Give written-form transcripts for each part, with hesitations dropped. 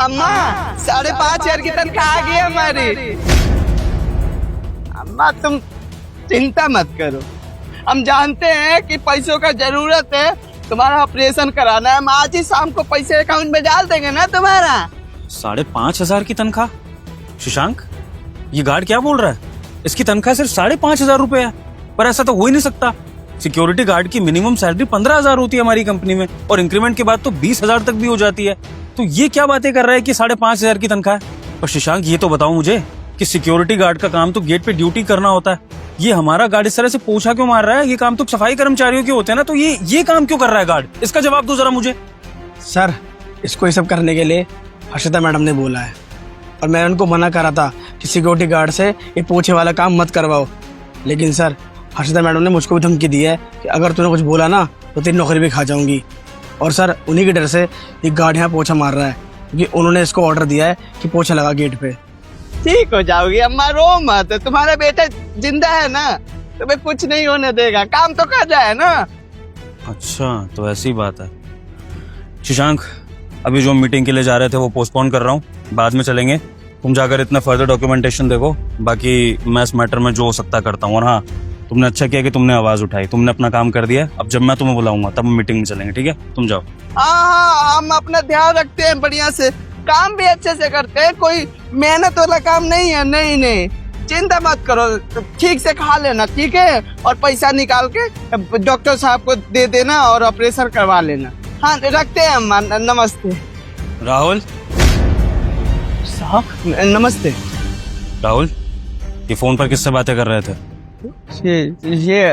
अम्मा 5,500 की तनख्वाह आ गई हमारी। अम्मा तुम चिंता मत करो, हम जानते हैं कि पैसों का जरूरत है, तुम्हारा ऑपरेशन कराना है। हम आज ही शाम को पैसे अकाउंट में डाल देंगे ना तुम्हारा। 5,500 की तनख्वाह? शशांक, ये गार्ड क्या बोल रहा है? इसकी तनख्वाह सिर्फ 5,500 रुपए है। पर ऐसा तो हो ही नहीं सकता। सिक्योरिटी गार्ड की मिनिमम सैलरी 15,000 होती है हमारी कंपनी में, और इंक्रीमेंट के बाद तो 20,000 तक भी हो जाती है। तो ये क्या बातें कर रहा है कि 5,500 की तनख्वाह है? पर शशांक, ये तो बताओ मुझे कि सिक्योरिटी गार्ड का काम तो गेट पे ड्यूटी करना होता है। ये हमारा गार्ड इस तरह से पोछा क्यों मार रहा है? ये काम तो सफाई कर्मचारियों के होते हैं ना, तो ये काम क्यों कर रहा है गार्ड? इसका जवाब दो जरा मुझे। सर, इसको ये सब करने के लिए हर्षिता मैडम ने बोला है, और मैं उनको मना करा था कि सिक्योरिटी गार्ड से ये पोछे वाला काम मत करवाओ। लेकिन सर, हर्षिता मैडम ने मुझको भी धमकी दी है कि अगर तूने कुछ बोला ना तो तेरी नौकरी भी खा जाऊंगी। और सर, उन्हीं के डर से ये गार्ड यहाँ पोछा मार रहा है, क्योंकि उन्होंने इसको ऑर्डर दिया है कि पोछा लगा गेट पे। ठीक हो जाओगी अम्मा, रो मत। तुम्हारा बेटा जिंदा है ना, तुम्हें कुछ नहीं होने देगा। काम तो कर रहा है ना। अच्छा, तो ऐसी बात है। शशांक, अभी जो मीटिंग के लिए जा रहे थे वो पोस्टपोन कर रहा हूँ, बाद में चलेंगे। तुम जाकर इतना फर्दर डॉक्यूमेंटेशन देखो, बाकी मैं इस मैटर में जो हो सकता करता हूँ। और हाँ, तुमने अच्छा किया कि तुमने आवाज उठाई, तुमने अपना काम कर दिया। अब जब मैं तुम्हें बुलाऊंगा तब मीटिंग में चलेंगे, ठीक है? तुम जाओ। हाँ, हम अपना ध्यान रखते हैं बढ़िया से, काम भी अच्छे से करते हैं, कोई मेहनत वाला काम नहीं है। नहीं, चिंता मत करो, ठीक से खा लेना, ठीक है? और पैसा निकाल के डॉक्टर साहब को दे देना और ऑपरेशन करवा लेना। हाँ, रखते हैं अम्मा, नमस्ते। राहुल साहब नमस्ते। राहुल, ये फोन पर किससे बातें कर रहे थे? ये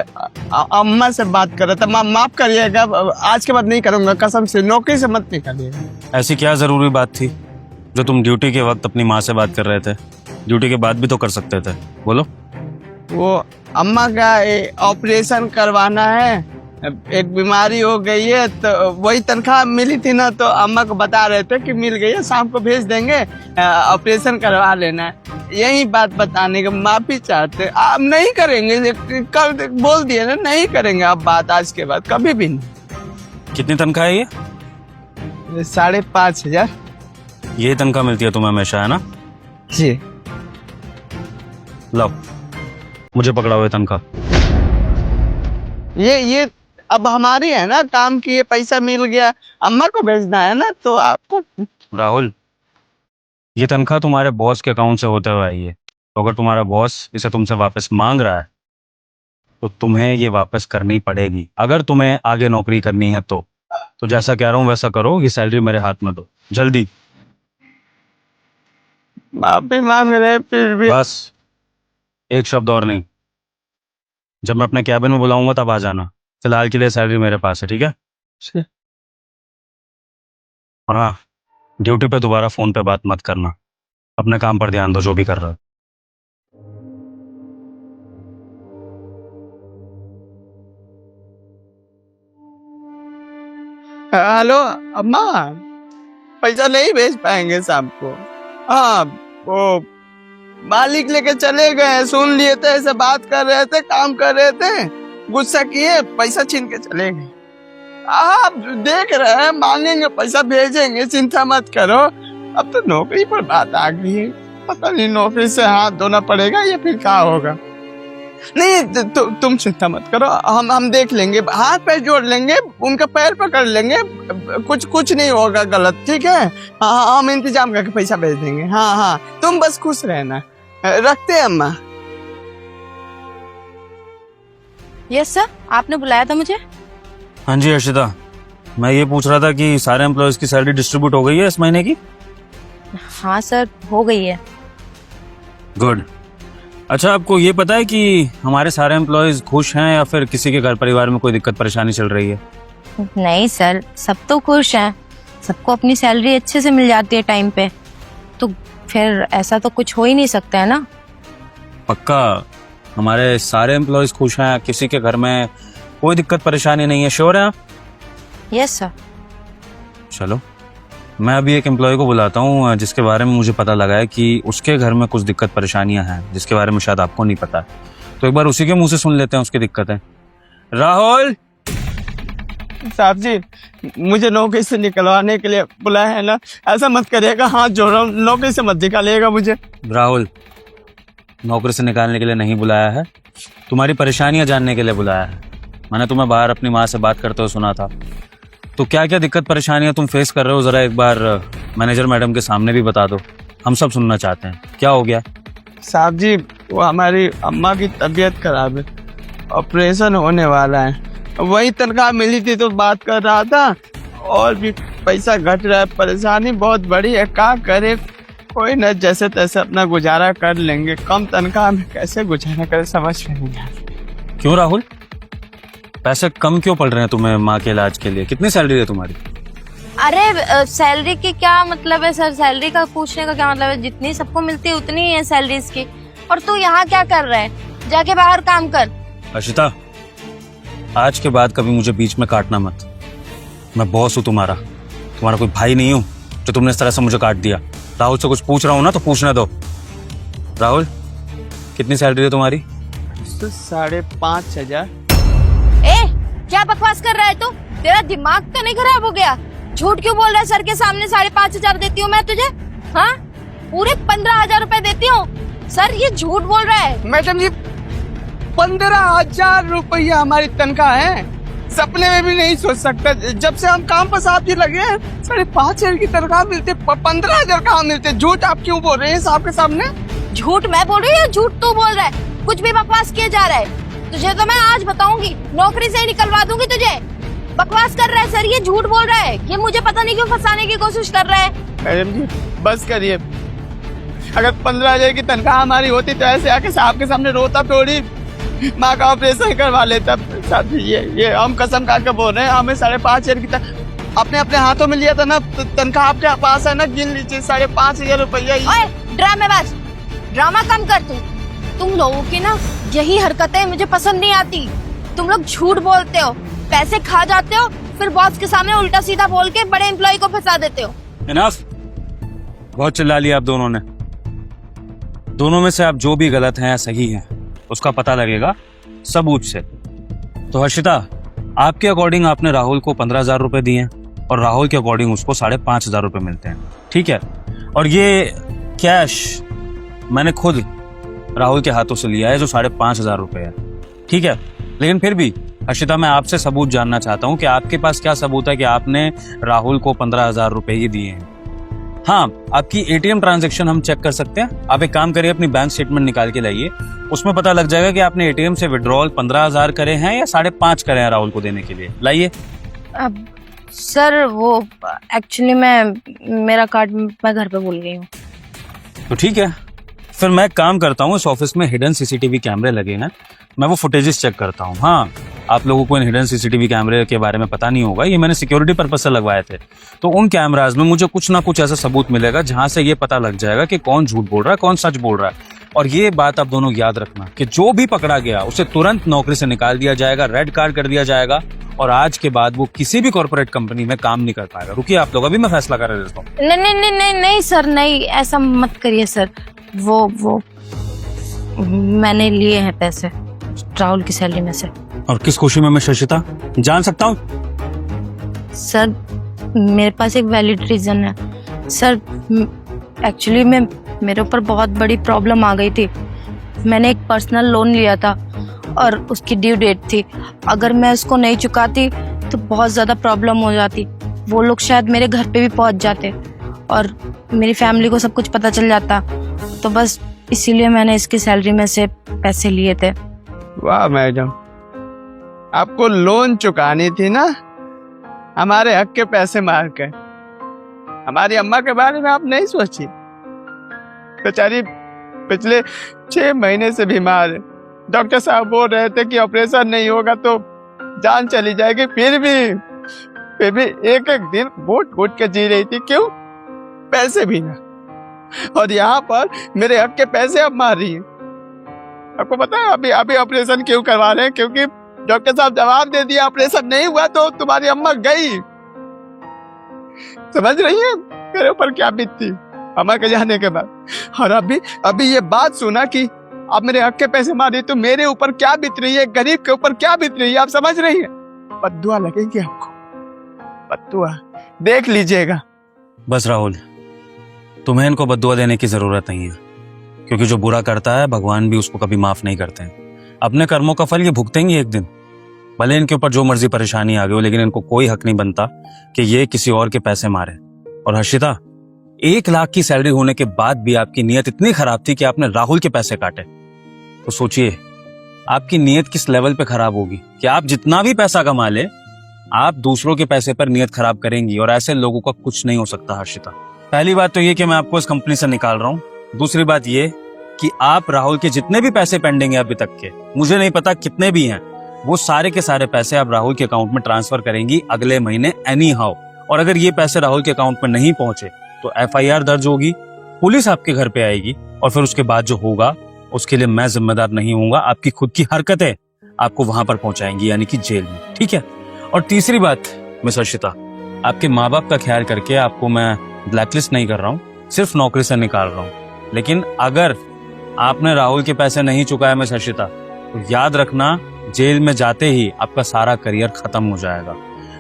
अम्मा से बात कर रहा था। माफ करिएगा, आज के बाद नहीं करूंगा, कसम से। नौकरी से मत निकालिएगा। ऐसी क्या जरूरी बात थी जो तुम ड्यूटी के वक्त अपनी माँ से बात कर रहे थे? ड्यूटी के बाद भी तो कर सकते थे, बोलो। वो अम्मा का ऑपरेशन करवाना है, एक बीमारी हो गई है, तो वही तनख्वाह मिली थी ना, तो अम्मा को बता रहे थे कि मिल गई है, शाम को भेज देंगे, ऑपरेशन करवा लेना है। यही बात बताने का माफी चाहते। आप नहीं करेंगे, कल बोल दिए ना, नहीं करेंगे आप बात आज के बाद कभी भी नहीं। कितनी तनख्वाह है ये? 5,500। यही तनख्वाह मिलती है तुम्हें हमेशा, है ना? जी। लो, मुझे पकड़ा हुआ तनख्वाह। ये अब हमारी है ना, काम की, ये पैसा मिल गया, अम्मा को भेजना है ना, तो आपको। राहुल, ये तनख्वाह तुम्हारे बॉस के अकाउंट से होते हुए आई है, तो अगर तुम्हारा बॉस इसे तुमसे वापस मांग रहा है तो तुम्हें ये वापस करनी पड़ेगी, अगर तुम्हें आगे नौकरी करनी है तो जैसा कह रहा हूँ वैसा करो। ये सैलरी मेरे हाथ में दो, जल्दी। माफी मांग रहे, फिर भी। बस एक शब्द और नहीं। जब मैं अपने कैबिन में बुलाऊंगा तब आ जाना। फिलहाल के लिए सैलरी मेरे पास है, ठीक है? और हाँ, ड्यूटी पे दोबारा फोन पे बात मत करना। अपने काम पर ध्यान दो, जो भी कर रहा है। हेलो अम्मा, पैसा नहीं भेज पाएंगे शाम को। हाँ, वो मालिक लेके चले गए, सुन लिए थे, ऐसे बात कर रहे थे, काम कर रहे थे, गुस्सा किए, पैसा छीन के चले गए। आप देख रहे हैं, मांगेंगे पैसा भेजेंगे, चिंता मत करो। अब तो नौकरी पर बात आ गई है, पता नहीं नौकरी से हाथ धोना पड़ेगा या फिर क्या होगा। नहीं, तुम चिंता मत करो, हम देख लेंगे, हाथ पैर जोड़ लेंगे, उनका पैर पकड़ लेंगे, कुछ नहीं होगा गलत, ठीक है? हाँ, हम इंतजाम करके पैसा भेज देंगे। हाँ, तुम बस खुश रहना। रखते हैं अम्मा। यस सर, आपने बुलाया था मुझे? हाँ जी हर्षिता, मैं ये पूछ रहा था कि सारे एम्प्लॉयज की सैलरी डिस्ट्रीब्यूट हो गई है इस महीने की? हाँ सर, हो गई है। गुड। अच्छा, आपको ये पता है कि हमारे सारे एम्प्लॉयज खुश हैं या फिर किसी के घर परिवार में कोई दिक्कत परेशानी चल रही है? नहीं सर, सब तो खुश हैं, सबको अपनी सैलरी अच्छे से मिल जाती है टाइम पे, तो फिर ऐसा तो कुछ हो ही नहीं सकता है ना? पक्का हमारे सारे एम्प्लॉयज खुश हैं, किसी के घर में कोई दिक्कत परेशानी नहीं है? श्योर है आप? Yes sir. चलो, मैं अभी एक एम्प्लॉय को बुलाता हूँ जिसके बारे में मुझे पता लगा है कि उसके घर में कुछ दिक्कत परेशानियां हैं, जिसके बारे में शायद आपको नहीं पता। तो एक बार उसी के मुंह से सुन लेते हैं उसकी दिक्कत है। राहुल, साहब जी, मुझे नौकरी से निकलवाने के लिए बुलाया है ना, ऐसा मत करिएगा, हाथ जोड़ रहा हूँ, नौकरी से मत निकालिएगा मुझे। राहुल, नौकरी से निकालने के लिए नहीं बुलाया है, तुम्हारी परेशानियां जानने के लिए बुलाया है। मैंने तुम्हें बाहर अपनी माँ से बात करते हुए सुना था, तो क्या क्या दिक्कत परेशानियां तुम फेस कर रहे हो जरा एक बार मैनेजर मैडम के सामने भी बता दो, हम सब सुनना चाहते हैं। क्या हो गया? साहब जी, वो हमारी अम्मा की तबीयत खराब है, ऑपरेशन होने वाला है, वही तनख्वाह मिली थी तो बात कर रहा था, और भी पैसा घट रहा है, परेशानी बहुत बड़ी है, क्या करे, कोई न जैसे तैसे अपना गुजारा कर लेंगे, कम तनख्वाह में कैसे गुजारा करे समझ में नहीं आता। क्यों राहुल, पैसे कम क्यों पड़ रहे हैं तुम्हें माँ के इलाज के लिए? कितनी सैलरी है तुम्हारी? अरे सैलरी की क्या मतलब है सर, सैलरी का पूछने का क्या मतलब है? जितनी सबको मिलती है उतनी ही है सैलरीज की। और तू यहाँ क्या कर रहा है? जाके बाहर काम कर। हर्षिता, आज के बाद कभी मुझे बीच में काटना मत। मैं बॉस हूँ तुम्हारा कोई भाई नहीं हूँ जो तुमने इस तरह से मुझे काट दिया। राहुल से कुछ पूछ रहा हूँ ना तो पूछने दो। राहुल, कितनी सैलरी है तुम्हारी? 5,500। ए, क्या बकवास कर रहा है तू? तेरा दिमाग तो नहीं खराब हो गया? झूठ क्यों बोल रहा है? सर के सामने 5,500 देती हूँ मैं तुझे? हाँ, पूरे 15,000 रुपए देती हूँ। सर ये झूठ बोल रहा है। मैडम जी, 15,000 रुपया हमारी तनख्वाह है, सपने में भी नहीं सोच सकता। जब से हम काम पर साहब जी लगे हैं, 5,500 की तनख्वाह मिलते, 15,000 कहाँ मिलते? झूठ आप क्यों बोल रहे हैं साहब के सामने? झूठ मैं बोल रही हूँ या झूठ तू बोल रहा है? कुछ भी बकवास किया जा रहा है। तुझे तो मैं आज बताऊंगी, नौकरी से ही निकलवा दूंगी तुझे। बकवास कर रहा है सर, ये झूठ बोल रहा है, ये मुझे पता नहीं क्यों फंसाने की कोशिश कर रहा है। मैडम जी बस करिए, अगर 15,000 की तनख्वाह हमारी होती तो ऐसे आके साहब के सामने रोता थोड़ी, माँ का ऑपरेशन करवा लेता। साहब जी ये हम कसम खा के बोल रहे हैं, हमें 5,500 की अपने अपने हाथों में लिया था ना, तनख्वाह आपके पास है ना, गिन लीजिए 5,500 रुपया। ओए ड्रामेबाज, ड्रामा कम कर तू। तुम लोगों की ना यही हरकतें मुझे पसंद नहीं आती। तुम लोग झूठ बोलते हो, पैसे खा जाते हो, फिर बॉस के सामने उल्टा सीधा बोल के बड़े एम्प्लॉय को फंसा देते हो। इनफ, बहुत चिल्ला लिया आप दोनों ने। दोनों में से आप जो भी गलत हैं या सही हैं उसका पता लगेगा सबूत से। तो हर्षिता, आपके अकॉर्डिंग आपने राहुल को 15,000 रुपए दिए हैं और राहुल के अकॉर्डिंग उसको 5,500 रुपए मिलते हैं, ठीक है? और ये कैश मैंने खुद राहुल के हाथों से लिया है जो 5,500 रुपए है, ठीक है? लेकिन फिर भी हर्षिता, मैं आपसे सबूत जानना चाहता हूँ कि आपके पास क्या सबूत है कि आपने राहुल को 15,000 रुपए ही दिए हैं? हाँ, आपकी एटीएम ट्रांजैक्शन हम चेक कर सकते हैं। आप एक काम करिए, अपनी बैंक स्टेटमेंट निकाल के लाइए, उसमें पता लग जाएगा कि आपने एटीएम से विड्रॉल 15,000 करे हैं या 5,500 करे हैं राहुल को देने के लिए। लाइए। अब सर वो एक्चुअली मेरा कार्ड मैं घर पे भूल गई हूँ। तो ठीक है, फिर मैं काम करता हूँ, इस ऑफिस में हिडन सीसीटीवी कैमरे लगे हैं, मैं वो फुटेजेस चेक करता हूँ। हाँ, आप लोगों को इन हिडन सीसीटीवी कैमरे के बारे में पता नहीं होगा, ये मैंने सिक्योरिटी पर्पस से लगवाए थे। तो उन कैमराज में मुझे कुछ ना कुछ ऐसा सबूत मिलेगा जहां से ये पता लग जाएगा कि कौन झूठ बोल रहा है, कौन सच बोल रहा है। और ये बात आप दोनों याद रखना कि जो भी पकड़ा गया उसे तुरंत नौकरी से निकाल दिया जाएगा, रेड कार्ड कर दिया जाएगा, और आज के बाद वो किसी भी कॉर्पोरेट कंपनी में काम नहीं कर पाएगा। रुकिए आप लोग, अभी मैं फैसला कर देता हूँ। नहीं नहीं नहीं नहीं नहीं सर, नहीं ऐसा मत करिए सर। वो मैंने लिए हैं पैसे राहुल की सैलरी में से। और किस खुशी में मैं शशिता जान सकता हूँ? सर मेरे पास एक वैलिड रीजन है सर। एक्चुअली मेरे ऊपर बहुत बड़ी प्रॉब्लम आ गई थी। मैंने एक पर्सनल लोन लिया था और उसकी ड्यू डेट थी। अगर मैं उसको नहीं चुकाती तो बहुत ज़्यादा प्रॉब्लम हो जाती। वो लोग शायद मेरे घर पे भी पहुंच जाते और मेरी फैमिली को सब कुछ पता चल जाता। तो बस इसीलिए मैंने इसकी सैलरी में से पैसे लिए थे। वाह मैडम, आपको लोन चुकानी थी ना, हमारे हक के पैसे मार के। हमारी अम्मा के बारे में आप नहीं सोची, बेचारी पिछले 6 महीने से बीमार है। डॉक्टर साहब बोल रहे थे कि ऑपरेशन नहीं होगा तो जान चली जाएगी, फिर भी एक एक दिन घुट घुट के जी रही थी। क्यों? पैसे भी ना। और यहाँ पर मेरे हक के पैसे अब मार रही है। आपको पता है अभी ऑपरेशन क्यों करवा रहे हैं? क्योंकि डॉक्टर साहब जवाब दे दिया ऑपरेशन नहीं हुआ तो तुम्हारी अम्मा गई। समझ रही है मेरे ऊपर क्या बीतती अम्मा के जाने के बाद? और अभी ये बात सुना कि आप मेरे हक के पैसे मारे, तो मेरे ऊपर क्या बीत रही है, गरीब के ऊपर क्या बीत रही है, आप समझ रही है? बद्दुआ लगेगी आपको, बद्दुआ देख लीजिएगा। बस राहुल, तुम्हें इनको बद्दुआ देने की जरूरत नहीं है, क्योंकि जो बुरा करता है भगवान भी उसको कभी माफ नहीं करते हैं। अपने कर्मों का फल ये भुगतेंगे एक दिन। भले इनके ऊपर जो मर्जी परेशानी आ गई हो, लेकिन इनको कोई हक नहीं बनता कि ये किसी और के पैसे मारे। और हर्षिता, 1 लाख की सैलरी होने के बाद भी आपकी नीयत इतनी खराब थी कि आपने राहुल के पैसे काटे। तो सोचिए आपकी नीयत किस लेवल पे खराब होगी कि आप जितना भी पैसा कमा ले, आप दूसरों के पैसे पर नीयत खराब करेंगी। और ऐसे लोगों का कुछ नहीं हो सकता हर्षिता। पहली बात तो ये कि मैं आपको इस कंपनी से निकाल रहा हूँ। दूसरी बात ये कि आप राहुल के जितने भी पैसे पेंडिंग है अभी तक के, मुझे नहीं पता कितने भी हैं, वो सारे के सारे पैसे आप राहुल के अकाउंट में ट्रांसफर करेंगी अगले महीने एनी हाउ। और अगर ये पैसे राहुल के अकाउंट में नहीं पहुंचे तो FIR दर्ज होगी, पुलिस आपके घर पे आएगी, और फिर उसके बाद जो होगा उसके लिए मैं जिम्मेदार नहीं हूंगा। आपकी खुद की हरकतें आपको वहां पर पहुंचाएंगी, यानी कि जेल में, ठीक है। और तीसरी बात मिस हर्षिता, आपके माँ बाप का ख्याल करके आपको मैं ब्लैकलिस्ट नहीं कर रहा हूँ, सिर्फ नौकरी से निकाल रहा हूँ। लेकिन अगर आपने राहुल के पैसे नहीं चुकाए मिस हर्षिता, तो याद रखना जेल में जाते ही आपका सारा करियर खत्म हो जाएगा।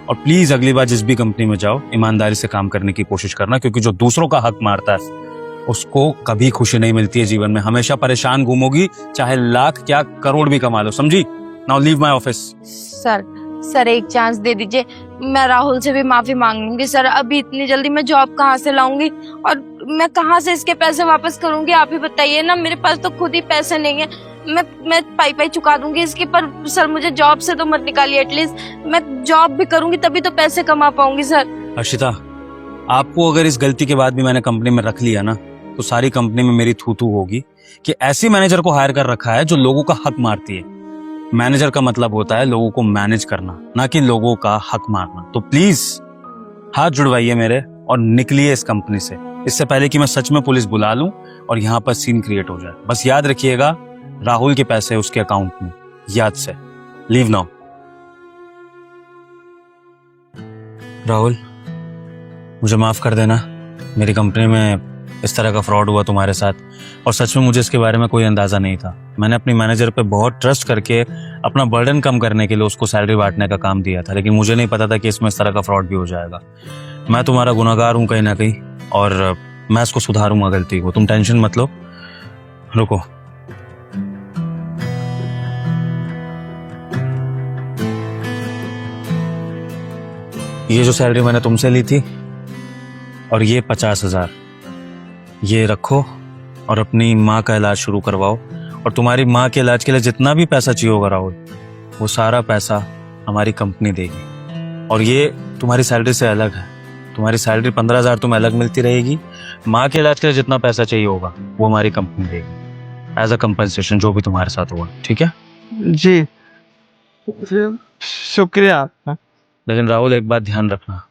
और प्लीज अगली बार जिस भी कंपनी में जाओ ईमानदारी से काम करने की कोशिश करना, क्योंकि जो दूसरों का हक मारता है उसको कभी खुशी नहीं मिलती है जीवन में। हमेशा परेशान घूमोगी, चाहे लाख क्या करोड़ भी कमा लो, समझी। Now leave my office. Sir एक चांस दे दीजिए, मैं राहुल से भी माफी मांग लूंगी सर। अभी इतनी जल्दी मैं जॉब कहाँ से लाऊंगी और मैं कहाँ से इसके पैसे वापस करूंगी, आप ही बताइए ना। मेरे पास तो खुद ही पैसे नहीं है। मैं पाई चुका दूंगी इसके, पर सर मुझे जॉब से तो मत निकालिए। एटलीस्ट मैं जॉब भी करूंगी तभी तो पैसे कमा पाऊंगी सर। हर्षिता, आपको अगर इस गलती के बाद भी मैंने कंपनी में रख लिया ना, तो सारी कंपनी में मेरी थू होगी कि ऐसी मैनेजर को हायर कर रखा है जो लोगों का हक मारती है। मैनेजर का मतलब होता है लोगों को मैनेज करना, ना कि लोगों का हक मारना। तो प्लीज हाथ जुड़वाइए मेरे और निकलिए इस कंपनी से, इससे पहले कि मैं सच में पुलिस बुला लूं और यहाँ पर सीन क्रिएट हो जाए। बस याद रखिएगा, राहुल के पैसे उसके अकाउंट में, याद से। Leave now. राहुल, मुझे माफ कर देना, मेरी कंपनी में इस तरह का फ्रॉड हुआ तुम्हारे साथ, और सच में मुझे इसके बारे में कोई अंदाजा नहीं था। मैंने अपनी मैनेजर पे बहुत ट्रस्ट करके अपना बर्डन कम करने के लिए उसको सैलरी बांटने का काम दिया था, लेकिन मुझे नहीं पता था कि इसमें इस तरह का फ्रॉड भी हो जाएगा। मैं तुम्हारा गुनहगार हूं कहीं ना कहीं, और मैं इसको सुधारूंगा गलती को, तुम टेंशन मत लो। रुको, ये जो सैलरी मैंने तुमसे ली थी और ये 50,000, ये रखो और अपनी माँ का इलाज शुरू करवाओ। और तुम्हारी माँ के इलाज के लिए जितना भी पैसा चाहिए होगा राहुल, वो सारा पैसा हमारी कंपनी देगी। और ये तुम्हारी सैलरी से अलग है, तुम्हारी सैलरी 15,000 तुम्हें अलग मिलती रहेगी। माँ के इलाज के लिए जितना पैसा चाहिए होगा वो हमारी कंपनी देगी एज अ कंपनसेशन, जो भी तुम्हारे साथ हुआ, ठीक है। जी शुक्रिया आपका। लेकिन राहुल, एक बात ध्यान रखना,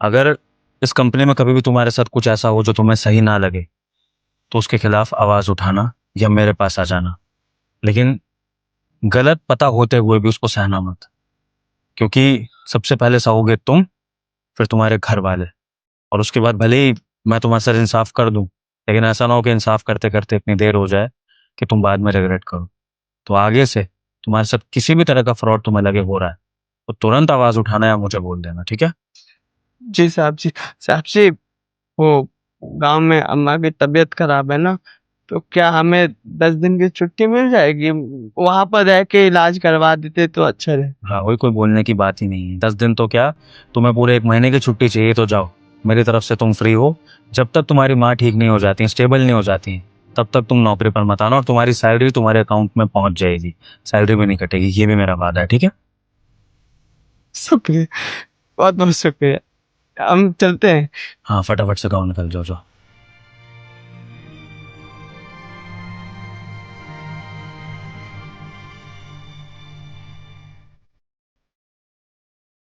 अगर इस कंपनी में कभी भी तुम्हारे साथ कुछ ऐसा हो जो तुम्हें सही ना लगे, तो उसके खिलाफ आवाज उठाना या मेरे पास आ जाना। लेकिन गलत पता होते हुए भी उसको सहना मत, क्योंकि सबसे पहले सहोगे तुम, फिर तुम्हारे घर वाले, और उसके बाद भले ही मैं तुम्हारे साथ इंसाफ कर दूं, लेकिन ऐसा ना हो कि इंसाफ करते करते इतनी देर हो जाए कि तुम बाद में रिग्रेट करो। तो आगे से तुम्हारे साथ किसी भी तरह का फ्रॉड तुम्हें लगे हो रहा है, तो तुरंत आवाज उठाना या मुझे बोल देना, ठीक है। जी साहब जी, वो गांव में अम्मा की तबीयत खराब है ना, तो क्या हमें 10 दिन की छुट्टी मिल जाएगी? वहां पर रह के इलाज करवा देते तो अच्छा रहे। राहुल, कोई बोलने की बात ही नहीं है। 10 दिन तो क्या, तुम्हें पूरे 1 महीने की छुट्टी चाहिए तो जाओ, मेरी तरफ से तुम फ्री हो। जब तक तुम्हारी माँ ठीक नहीं हो जाती, स्टेबल नहीं हो जाती, तब तक तुम नौकरी पर मत आना, और तुम्हारी सैलरी तुम्हारे अकाउंट में पहुंच जाएगी, सैलरी भी नहीं कटेगी, ये भी मेरा वादा है, ठीक है। शुक्रिया, बहुत बहुत शुक्रिया। हम चलते हैं। हाँ, फटाफट से गाँव निकल जाओ।